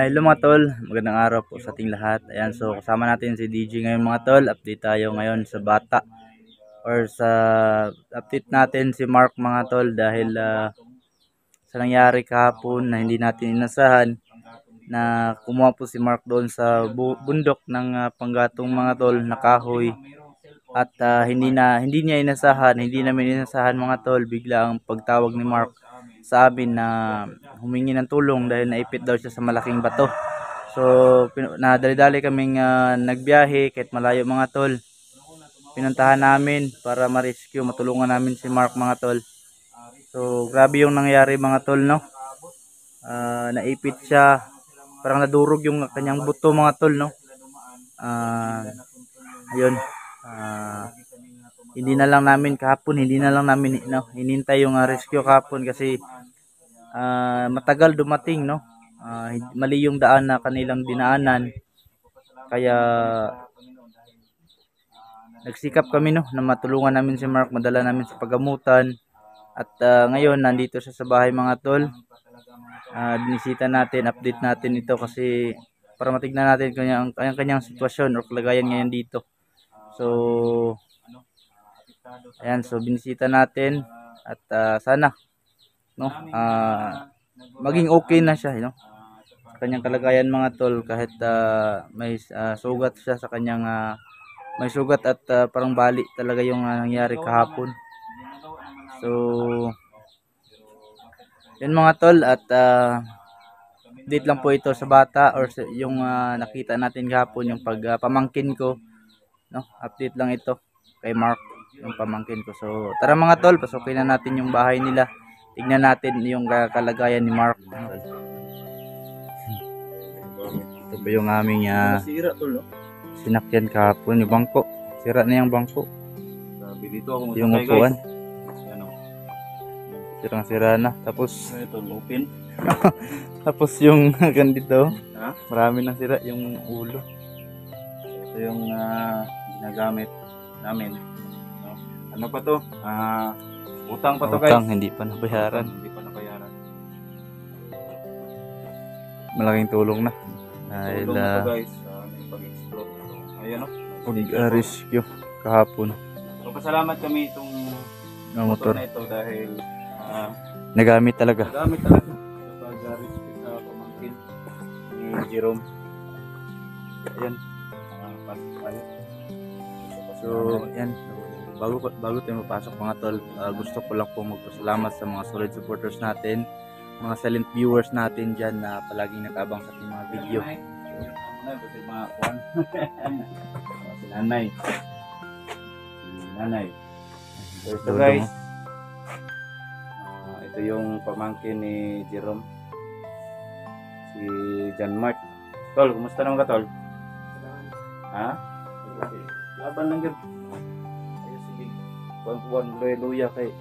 Hello mga tol, magandang araw po sa ating lahat. Ayan, so kasama natin si DJ ngayon mga tol. Update tayo ngayon sa bata or sa update natin si Mark mga tol dahil sa nangyari kahapon na hindi natin inasahan na kumuha po si Mark doon sa bundok ng Panggatong mga tol na kahoy at hindi niya inasahan, hindi namin inasahan mga tol, bigla ang pagtawag ni Mark sa amin na humingi ng tulong dahil naipit daw siya sa malaking bato. So nadali-dali kaming nagbiyahe kahit malayo mga tol. Pinuntahan namin para ma-rescue, matulungan namin si Mark mga tol. So grabe yung nangyari mga tol, no. Naipit siya, parang nadurog yung kanyang buto mga tol, no. Ayun. Hindi na lang namin kahapon, hindi na lang namin hinintay yung rescue kahapon kasi matagal dumating, no. Mali yung daan na kanilang dinaanan, kaya nagsikap kami, no, na matulungan namin si Mark, madala namin sa paggamutan. At ngayon nandito siya sa bahay mga tol. Binisita natin, update natin ito kasi para matignan natin kanyang sitwasyon o kalagayan ngayon dito. So ayan, so binisita natin at sana, no, maging okay na siya, no, sa kanyang kalagayan mga tol, kahit may sugat siya sa kanyang may sugat at parang bali talaga yung nangyari kahapon. So yun mga tol, at update lang po ito sa bata or yung nakita natin kahapon, yung pamangkin ko, no, update lang ito kay Mark, yung pamangkin ko. So tara mga tol, pasukin na natin yung bahay nila, tignan natin yung kalagayan ni Mark. Ito ba yung aming sinakyan kahapon, yung bangko, sira na yung bangko, yung upuan, sira na, tapos ito lupin. tapos yung ganito, marami nang sira yung ulo. Ito yung ginagamit namin. Ano pa to? Utang pa to guys. Utang, hindi pa nabayaran. Hindi pa nabayaran. Malaking tulong na. Dahil Tulong na to guys. May pag-explore. Ayan o. Pag-rescue kahapon. So pasalamat kami itong motor na ito dahil nagamit talaga. Nagamit talaga. Sa pag-rescue sa pamangkin ni Jerome. Ayan. So yan. Bago tayo mapasok mga tol, gusto ko lang po magpasalamat sa mga solid supporters natin, mga silent viewers natin dyan na palaging nakabang sa ating mga video. Si nanay. So ito guys, ito yung pamangkin ni Jerome, si John Mark. Tol, kumusta naman ka tol? Ha? Laban lang yun. Buwan, luya kay.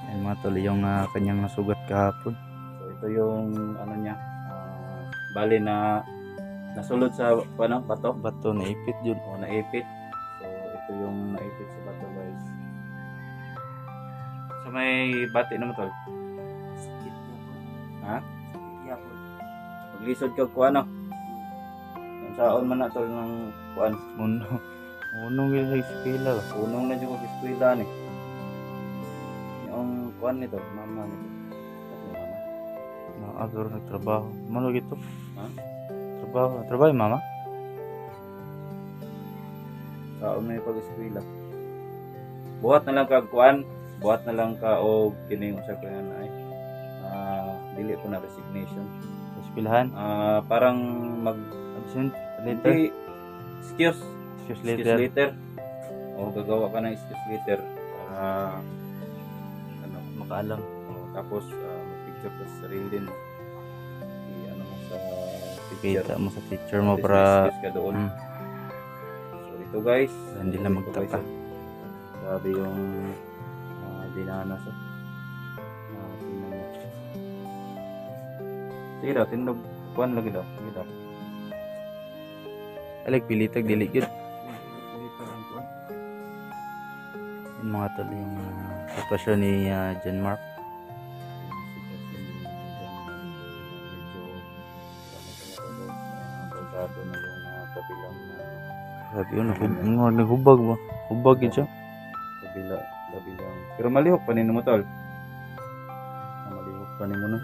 Ayan mga tol, yung kanyang nasugat kahapon. So ito yung ano niya, bali na nasulod sa bato, naipit yun. O naipit. So ito yung naipit sa bato guys. So may bati naman tol. Sakit na po. Ha? Sakit na po. Paglisod ka kuan no. Yung saon man na tol ng kuan. Unong yung eskwela. Unong na dyan eskwela ni. Yung kuan nito, mama nito. Agor nagtrabaho. Mano gito? Ha? Trabaho yung mama? kaon na yung pag-eskwela. Buhat na lang ka kuan, buhat na lang ka og kining usa ka na ay dili po na resignation. Sa eskwelahan. Parang Absent. Later. hindi excuse Excuse later. later. O gagawa ka ng excuse later para ano Makaalam. tapos mag-picture ka sa sarili din. Ano mo sa picture. Kita mo sa teacher mo At least para may excuse ka doon. mm, So ito guys, hindi lang magtaka. Grabe yung dinanas. Tingnan mo. Sige daw, tindog. Kuhan lagi daw. Sige daw. Alag pilitag dili gyud. Yung mga tol yung sitwasyon ni John Mark. Medyo na yung kabilang Grabe yun, naghubag ba? Hubag yun siya. kabilang. Pero malihok pa nino mo tol. Malihok pa nino na.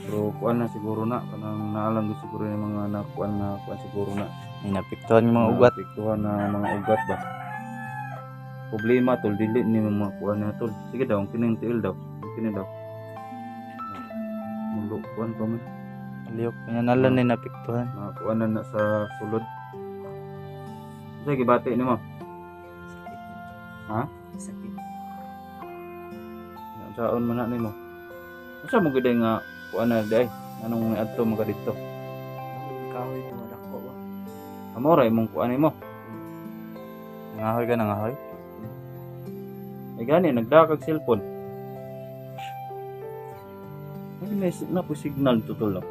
Pero kuan na siguro na kanang naalang ko siguro yung mga nakuan na kuan siguro na. May napiktuhan yung mga ugat. Napiktuhan na mga ugat ba. Problema tol, dili ni mga kuan na tol. Sige daw, kining tiil daw. Kini daw. Mulo kuan pa man. Aliyok, pinanalan na napiktuhan. Mga kuan na sa sulod. Sige bati nimo. Ha? Sakit. Saon man na nimo. Unsa mo gid nga kuan na day? Anong adto mo ka dito? Kahoy ito wala ko ba? Amo ra imong kuan nimo. Nangahoy ka, nangahoy. Ay gani nagdakag cellphone. Ay na po signal tutol lang.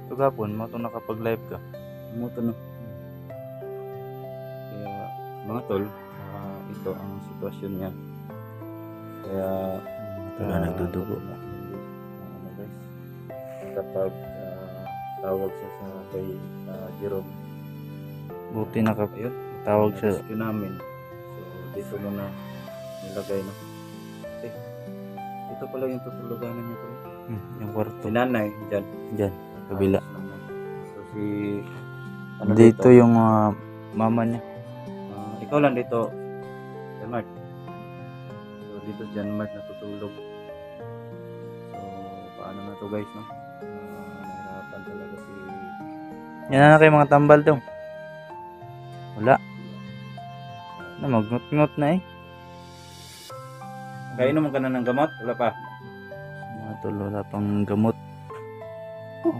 Ito gapon, mo itong nakapag-live ka. Mo to no. Kaya mga tol, ito ang sitwasyon niya. Kaya Ito na nagdudugo. Ano guys? Kapag tawag siya sa kay Jerome. Buti Ayun, nakatawag siya. rescue namin. So dito muna nilagay no. Ito pala yung tutuluganan niya tol. Yung kwarto. Si nanay dyan. Diyan, kabila. So si Dito yung mama niya. ikaw lang dito, John Mark. So dito si John Mark natutulog. So paano na to guys no? Nahirapan talaga si Yan na kayo mga tambal daw. Wala. Na magngot-ngot na eh. Kainom ka na ng gamot? Wala pa. Mga tol, wala pang gamot. Ito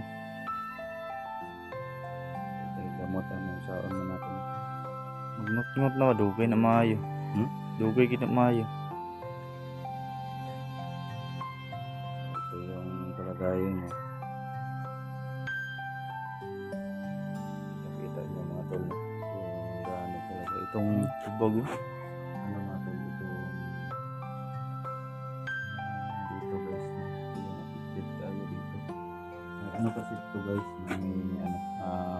gamot ang saon mo natin. Magngot-ngot na, dugay na maayo. Dugay kita maayo. Ito yung kalagayan niya. Nakita niyo mga tol. Yung gaano talaga. Itong Tubag yun. ano nga tol. Ito dito guys. Yung tayo dito. Ano kasi ito guys. May ano,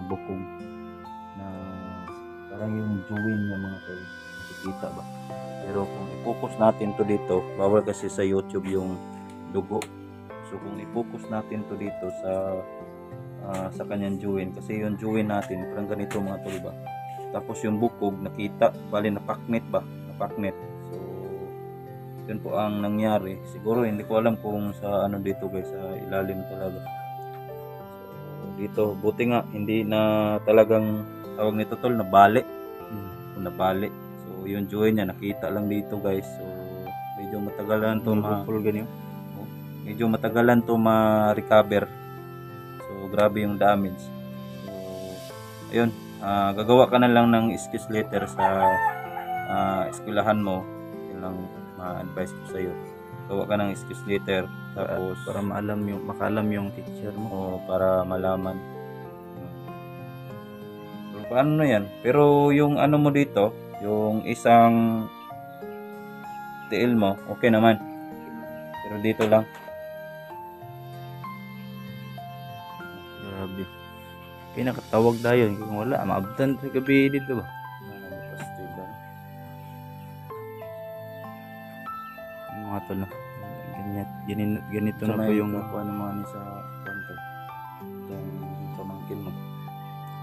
bukong na parang yung juwin niya mga tol. Nakikita ba? Pero kung i-focus natin to dito, bawal kasi sa YouTube yung dugo. So kung i-focus natin to dito sa kanyang juwin, kasi yung juwin natin parang ganito mga tol ba. Tapos yung bukog nakita, bali napaknet ba? Napaknet. So yun po ang nangyari. Siguro hindi ko alam kung sa ano dito guys, sa ilalim talaga. So dito, buti nga hindi na talagang tawag nito tol, nabali. Nabali. So yung juwin niya nakita lang dito guys. So medyo matagalan to medyo matagalan to ma-recover. So grabe yung damage. So ayun, gagawa ka na lang ng excuse letter sa eskwelahan mo. Yun lang ma-advise ko sa iyo. Gawa ka ng excuse letter tapos Para makaalam yung teacher mo. o para malaman. Pero paano na yan? Pero yung ano mo dito, yung isang tiil mo, okay naman. Pero dito lang. Grabe. Kaya nakatawag na yun. Kung wala, maabdan sa gabi dito ba? Yung mga tol, no? Ganito na po yung kuha naman ni sa kanto. Yung pamangkin mo.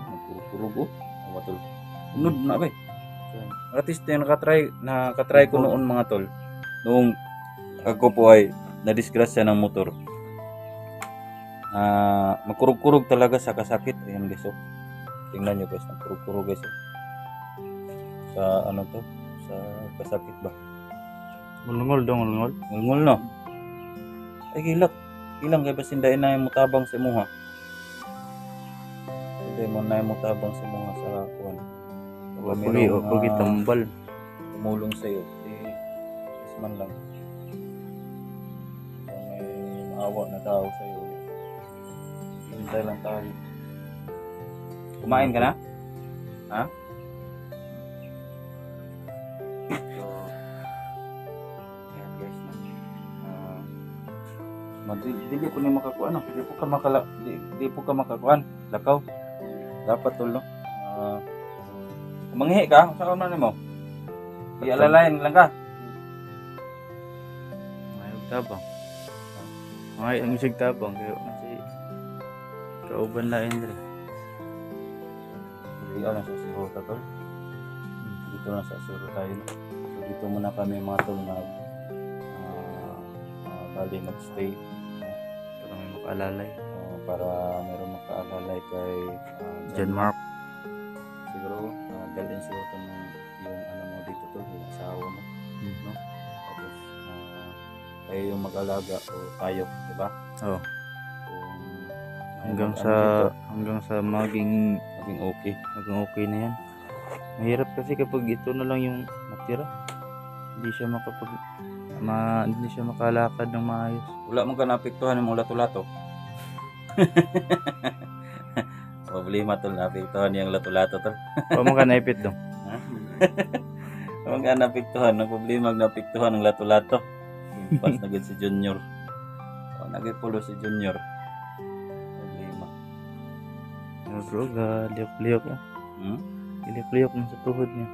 Nagpurupurog o? Awatol. Unod na ba? At least nakatry ko noon mga tol. Noong ako po ay nadisgrasya ng motor. Magkurog-kurog talaga sa kasakit. Ayan guys, oh. Tingnan nyo guys, magkurog-kurog guys, oh. Sa ano to? Sa kasakit ba? Ngulngol dong, ngulngol. Ngulngol no? Ay gilak. Ilang kay basinday na yung mutabang sa imuha. Hindi mo na yung mutabang sa imuha sa kuwan. Pagi o pagi tambal. Tumulong sa iyo. Is man lang. So, may maawa na tao sa iyo. Hintay lang tayo. Kumain ka na? Ha? So, ayan guys. Dili po ni makakuan, no? Di po ka makakuan. Lakaw. Dapat tol, no? Manghi ka, sa man mo. Ialalayan lang ka. Mayog tabang. Ang isig tabang kayo na si kauban lain dre. Iyan na sa Siro tol. Dito na sa Siro tayo, no? So dito muna kami mga tol na bali mag-stay. Para may makaalalay. Para meron makaalalay kay John Mark. Siguro dalhin siguro ito yung ano mo dito to, yung asawa mo, no? Tapos kayo yung mag-alaga o tayo, di ba? Oh. Kung Hanggang sa maging okay. Maging okay na yan. Mahirap kasi kapag ito na lang yung natira. Hindi siya makalakad ng maayos. Wala mong ka naapektuhan yung lato-lato. Problema tol, naapektuhan yung lato-lato tol. O mga naipit dong. Huwag ka naapektuhan, ang problema naapektuhan ng lato-lato. Pas na si Junior. O nagipulo si Junior. Problema. Bro, liok-liok na. Liok-liok na sa tuhod niya.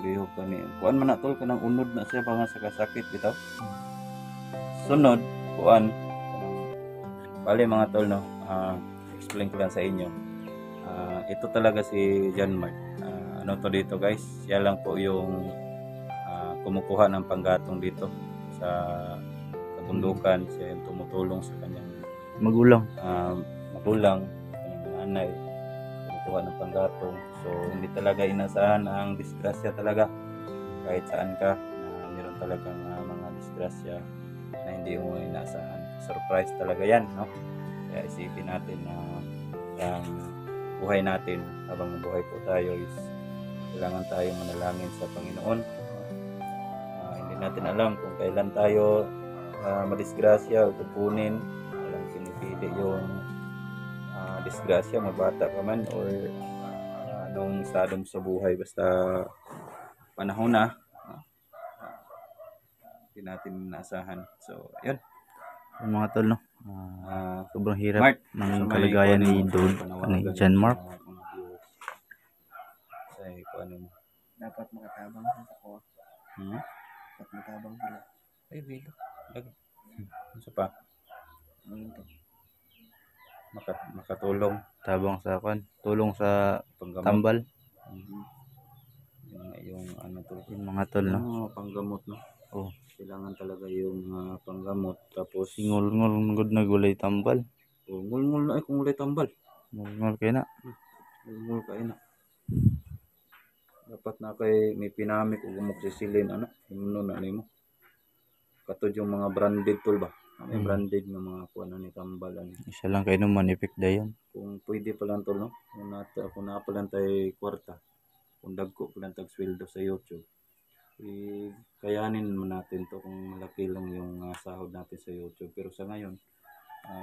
Liok ka ni. Kuan man na tol, kanang unod na siya baka sa kasakit bitaw. Sunod, kuan. Bali mga tol, no. Explain ko lang sa inyo. Ito talaga si John Mark. Ano to dito guys? Siya lang po yung kumukuha ng panggatong dito sa kabundukan. Siya yung tumutulong sa kanyang Magulang. kanyang nanay. Kumukuha ng panggatong. So hindi talaga inasahan ang disgrasya talaga. Kahit saan ka, meron talagang mga disgrasya na hindi mo inasahan. Surprise talaga yan, no? Kaya isipin natin na ang buhay natin habang buhay po tayo is kailangan tayong manalangin sa Panginoon. Hindi natin alam kung kailan tayo madisgrasya o tupunin. Walang pinipili yung disgrasya, mabata ka man or anong estado mo sa buhay, basta panahon na hindi natin naasahan. So, yun. Yung mga tol, no? Sobrang hirap Mark, ng kalagayan ni John Mark. Dapat makatabang sa ko. Dapat matabang sila. Ay, bilo. Ano pa? Minto. Makatulong. Tabang sa tulong sa Panggamot. tambal. Yung ano to. Yung mga tol, no? Panggamot, no? Oh. Kailangan talaga yung panggamot. Tapos Ngul-ngul good na gulay tambal. ngul-ngul na kung ulay tambal. Ngul-ngul kayo na. Ngul kayo na. Dapat na kay may pinamik o gumoksisilin ano. Yung na mo. Katod yung mga branded tool ba? May branded ng mga kuha ni tambalan. Isa lang kayo nung manipik dayon. Kung pwede pa lang tol, no? Kung na pa lang tayo kwarta. Kung dagko pa lang tag sweldo sa YouTube. Kayanin mo natin to kung malaki lang yung sahod natin sa YouTube. Pero sa ngayon,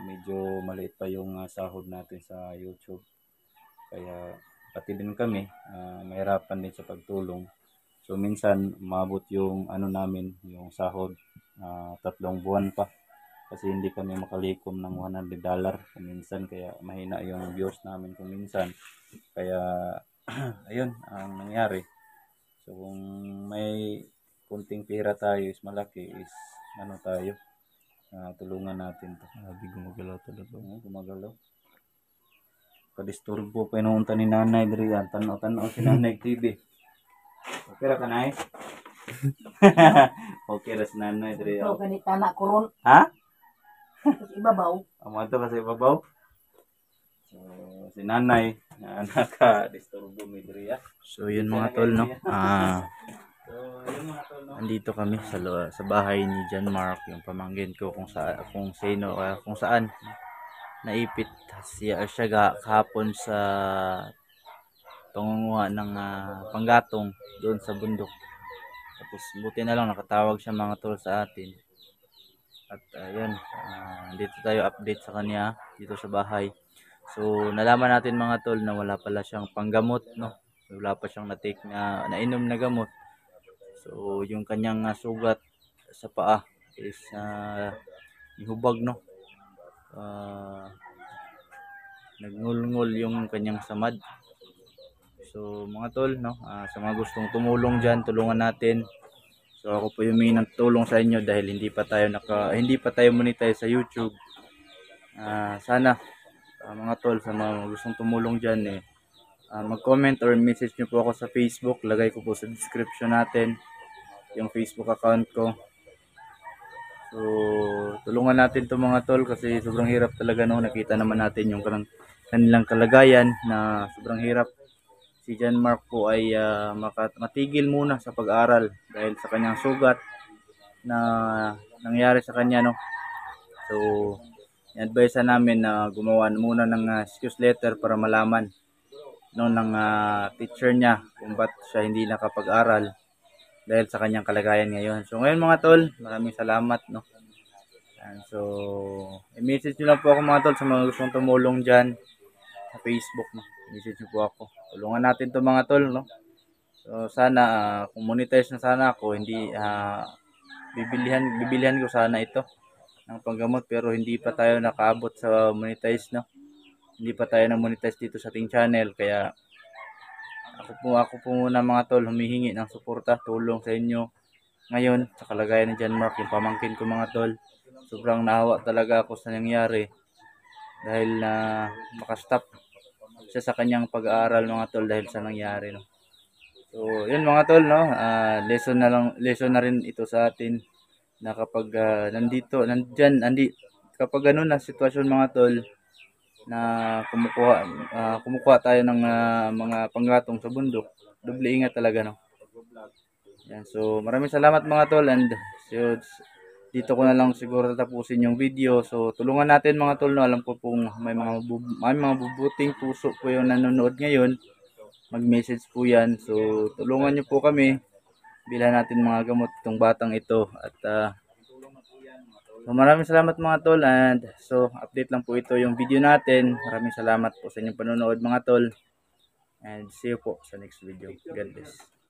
medyo maliit pa yung sahod natin sa YouTube. Kaya pati din kami, mahirapan din sa pagtulong. So minsan, umabot yung ano namin, yung sahod, 3 buwan pa. Kasi hindi kami makalikom ng $100 kung minsan. Kaya mahina yung views namin kung minsan. Kaya, ayun, ang nangyari. So kung may kunting pera tayo is malaki is ano tayo, tulungan natin to. Sabi gumagalaw talaga. Gumagalaw. kadisturbo pa inuunta ni nanay diri yan. Tanaw si nanay TV. Okay ra kanay? Okay ra si nanay diri. Ito, ganita na kuron. Ha? Tapos ibabaw. Amo ato kasi ibabaw. So si nanay naka-disturbo mi diri ya. So yun mga tol, no? So yun mga tol, no? Andito kami sa bahay ni John Mark, yung pamangkin ko kung saan naipit siya kahapon sa pangunguha ng panggatong doon sa bundok. Tapos buti na lang nakatawag siya mga tol sa atin. At ayun, dito tayo update sa kanya dito sa bahay. So nalaman natin mga tol na wala pala siyang panggamot, no? Wala pa siyang nainom na gamot. So yung kanyang sugat sa paa is ihubag, no? Nagngulngol yung kanyang samad. So mga tol, no, sa mga gustong tumulong diyan, tulungan natin. So ako po yung humingi ng tulong sa inyo dahil hindi pa tayo monetize sa YouTube. Sana mga tol, sa mga gustong tumulong diyan mag-comment or message niyo po ako sa Facebook. Lagay ko po sa description natin yung Facebook account ko. So tulungan natin to mga tol kasi sobrang hirap talaga, no. Nakita naman natin yung kanilang kalagayan na sobrang hirap. Si John Mark po ay matigil muna sa pag-aaral dahil sa kanyang sugat na nangyari sa kanya, no. So i-advise namin na gumawa muna ng excuse letter para malaman, no, ng teacher niya kung ba't siya hindi nakapag-aral dahil sa kanyang kalagayan ngayon. So ngayon mga tol, maraming salamat, no. So i-message nyo lang po ako mga tol sa mga gustong tumulong dyan sa Facebook, no. Message nyo po ako. Tulungan natin to mga tol, no. So sana kung monetize na sana ako, hindi bibilihan ko sana ito ng panggamot, pero hindi pa tayo nakaabot sa monetize, no. Hindi pa tayo na monetize dito sa ating channel, kaya ako po muna mga tol humihingi ng suporta, tulong sa inyo ngayon sa kalagayan ni John Mark, yung pamangkin ko mga tol. Sobrang naawa talaga ako sa nangyari dahil makastop siya sa kanyang pag-aaral mga tol dahil sa nangyari, no. So yun mga tol, no, lesson na rin ito sa atin na kapag kapag ganun na sitwasyon mga tol na kumukuha tayo ng mga panggatong sa bundok, doble ingat talaga, no. Yan, so maraming salamat mga tol, and so, dito ko na lang siguro tapusin yung video. So tulungan natin mga tol, no. Alam ko pong may mga bubuting puso po yung nanonood ngayon, mag-message po yan. So tulungan nyo po kami, bilhan natin mga gamot itong batang ito. At so maraming salamat mga tol, and so update lang po ito yung video natin. Maraming salamat po sa inyong panonood mga tol, and see you po sa next video. God bless.